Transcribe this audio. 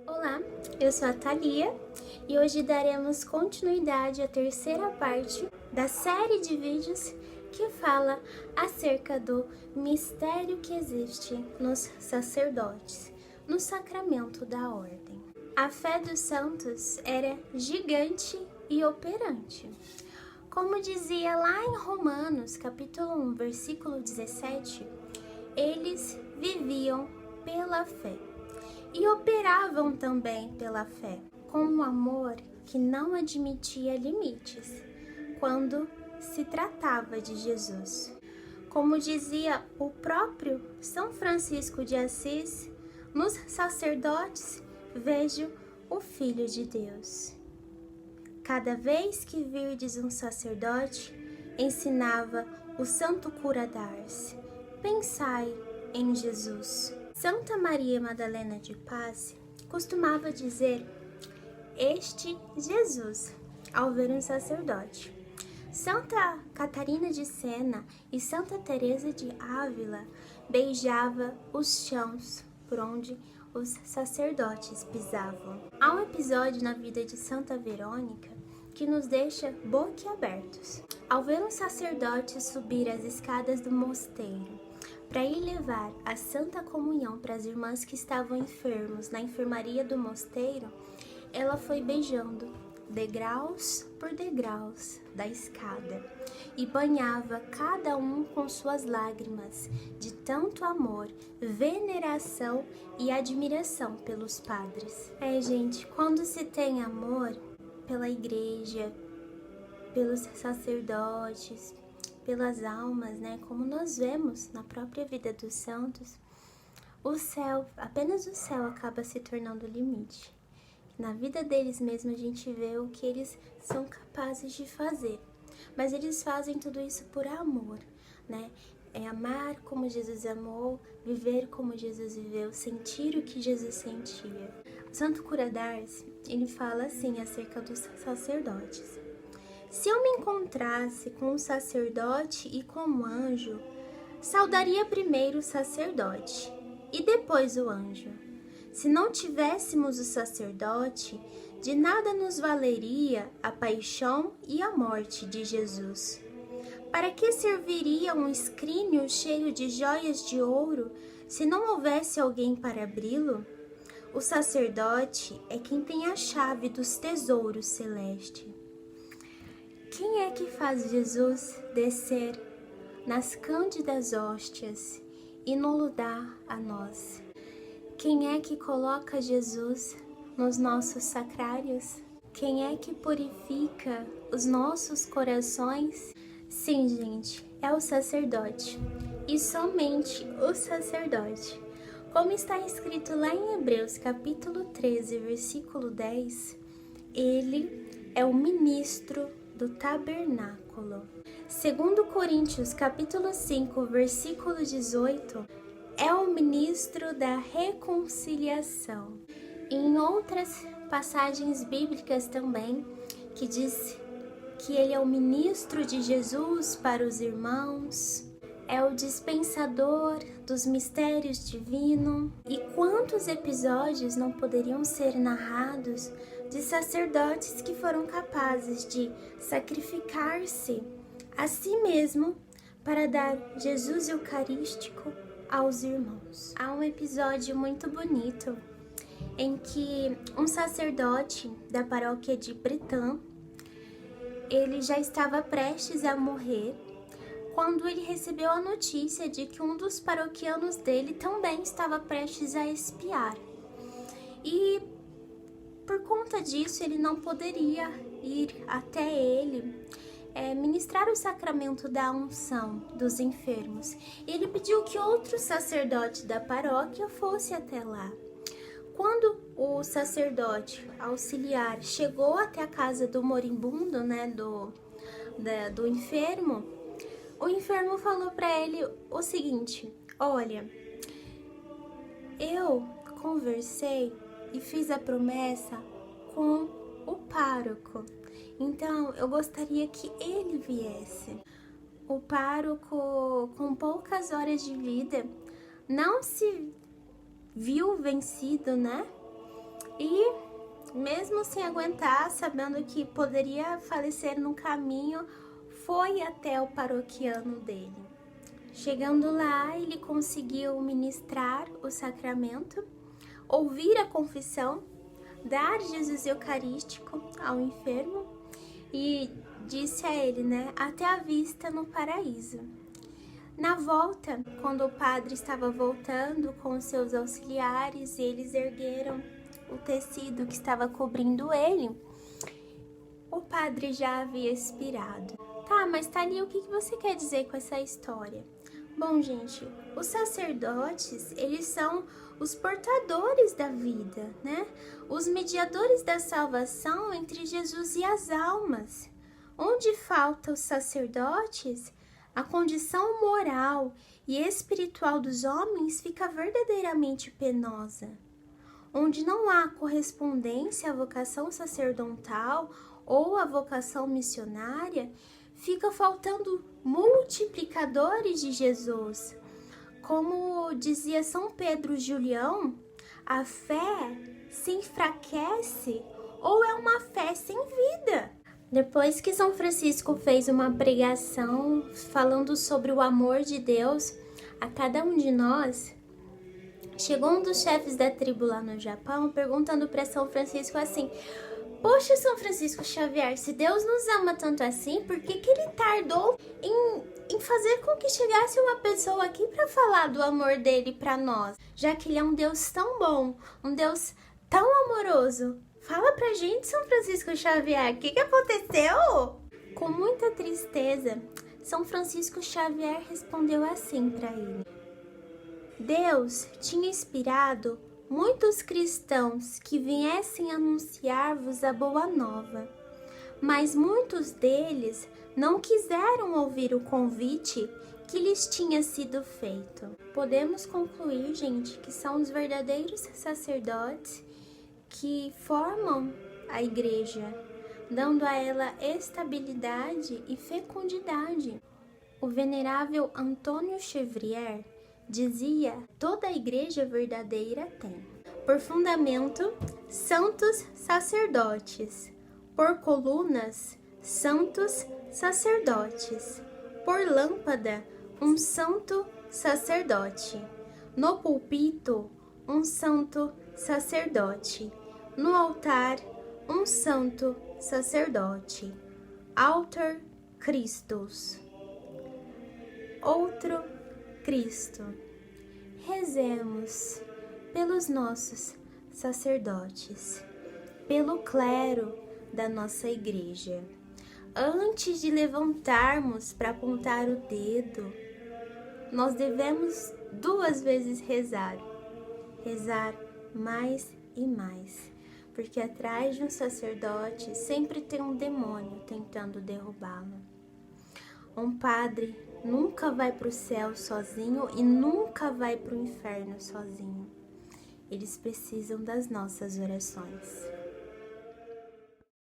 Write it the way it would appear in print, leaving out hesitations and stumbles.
Olá, eu sou a Thalia e hoje daremos continuidade à terceira parte da série de vídeos que fala acerca do mistério que existe nos sacerdotes, no sacramento da ordem. A fé dos santos era gigante e operante. Como dizia lá em Romanos, capítulo 1, versículo 17, eles viviam pela fé. E operavam também pela fé, com um amor que não admitia limites, quando se tratava de Jesus. Como dizia o próprio São Francisco de Assis, nos sacerdotes vejo o Filho de Deus. Cada vez que virdes um sacerdote, ensinava o santo cura d'Ars, pensai em Jesus. Santa Maria Madalena de Paz costumava dizer este Jesus ao ver um sacerdote. Santa Catarina de Sena e Santa Teresa de Ávila beijava os chãos por onde os sacerdotes pisavam. Há um episódio na vida de Santa Verônica que nos deixa boquiabertos. Ao ver um sacerdote subir as escadas do mosteiro para ir levar a Santa Comunhão para as irmãs que estavam enfermos na enfermaria do mosteiro, ela foi beijando degraus por degraus da escada e banhava cada um com suas lágrimas de tanto amor, veneração e admiração pelos padres. Gente, quando se tem amor pela igreja, pelos sacerdotes, pelas almas, como nós vemos na própria vida dos santos, o céu, apenas o céu acaba se tornando o limite. Na vida deles mesmo a gente vê o que eles são capazes de fazer, mas eles fazem tudo isso por amor, É amar como Jesus amou, viver como Jesus viveu, sentir o que Jesus sentia. O Santo Cura d'Ars, ele fala assim acerca dos sacerdotes. Se eu me encontrasse com um sacerdote e com um anjo, saudaria primeiro o sacerdote e depois o anjo. Se não tivéssemos o sacerdote, de nada nos valeria a paixão e a morte de Jesus. Para que serviria um escrínio cheio de joias de ouro se não houvesse alguém para abri-lo? O sacerdote é quem tem a chave dos tesouros celestes. Quem é que faz Jesus descer nas cândidas hóstias e nos dar a nós? Quem é que coloca Jesus nos nossos sacrários? Quem é que purifica os nossos corações? Sim, gente, é o sacerdote. E somente o sacerdote. Como está escrito lá em Hebreus capítulo 13, versículo 10, ele é o ministro do tabernáculo. Segundo Coríntios capítulo 5, versículo 18, é o ministro da reconciliação. E em outras passagens bíblicas também, que diz que ele é o ministro de Jesus para os irmãos, é o dispensador dos mistérios divinos. E quantos episódios não poderiam ser narrados de sacerdotes que foram capazes de sacrificar-se a si mesmo para dar Jesus eucarístico aos irmãos. Há um episódio muito bonito em que um sacerdote da paróquia de Bretã, ele já estava prestes a morrer quando ele recebeu a notícia de que um dos paroquianos dele também estava prestes a expiar. E por conta disso, ele não poderia ir até ele ministrar o sacramento da unção dos enfermos. Ele pediu que outro sacerdote da paróquia fosse até lá. Quando o sacerdote auxiliar chegou até a casa do moribundo, do enfermo, o enfermo falou para ele o seguinte: olha, eu conversei e fiz a promessa com o pároco, então eu gostaria que ele viesse. O pároco, com poucas horas de vida, não se viu vencido, E mesmo sem aguentar, sabendo que poderia falecer no caminho, foi até o paroquiano dele. Chegando lá, ele conseguiu ministrar o sacramento, ouvir a confissão, dar Jesus Eucarístico ao enfermo e disse a ele, até a vista no paraíso. Na volta, quando o padre estava voltando com os seus auxiliares, eles ergueram o tecido que estava cobrindo ele, o padre já havia expirado. Tá, mas Thalia, o que você quer dizer com essa história? Bom, gente, os sacerdotes, eles são os portadores da vida, Os mediadores da salvação entre Jesus e as almas. Onde faltam os sacerdotes, a condição moral e espiritual dos homens fica verdadeiramente penosa. Onde não há correspondência à vocação sacerdotal ou à vocação missionária, fica faltando multiplicadores de Jesus. Como dizia São Pedro Julião, a fé se enfraquece ou é uma fé sem vida. Depois que São Francisco fez uma pregação falando sobre o amor de Deus a cada um de nós, chegou um dos chefes da tribo lá no Japão perguntando para São Francisco assim: poxa, São Francisco Xavier, se Deus nos ama tanto assim, por que ele tardou em fazer com que chegasse uma pessoa aqui para falar do amor dele para nós? Já que ele é um Deus tão bom, um Deus tão amoroso. Fala pra gente, São Francisco Xavier, o que aconteceu? Com muita tristeza, São Francisco Xavier respondeu assim para ele: Deus tinha inspirado muitos cristãos que viessem anunciar-vos a boa nova, mas muitos deles não quiseram ouvir o convite que lhes tinha sido feito. Podemos concluir, gente, que são os verdadeiros sacerdotes que formam a igreja, dando a ela estabilidade e fecundidade. O venerável Antônio Chevrier dizia: toda a igreja verdadeira tem, por fundamento, santos sacerdotes, por colunas, santos sacerdotes, por lâmpada, um santo sacerdote, no púlpito, um santo sacerdote, no altar, um santo sacerdote, alter Christus, outro Cristo. Rezemos pelos nossos sacerdotes, pelo clero da nossa igreja. Antes de levantarmos para apontar o dedo, nós devemos 2 vezes rezar mais e mais, porque atrás de um sacerdote sempre tem um demônio tentando derrubá-lo. Um padre nunca vai para o céu sozinho e nunca vai para o inferno sozinho. Eles precisam das nossas orações.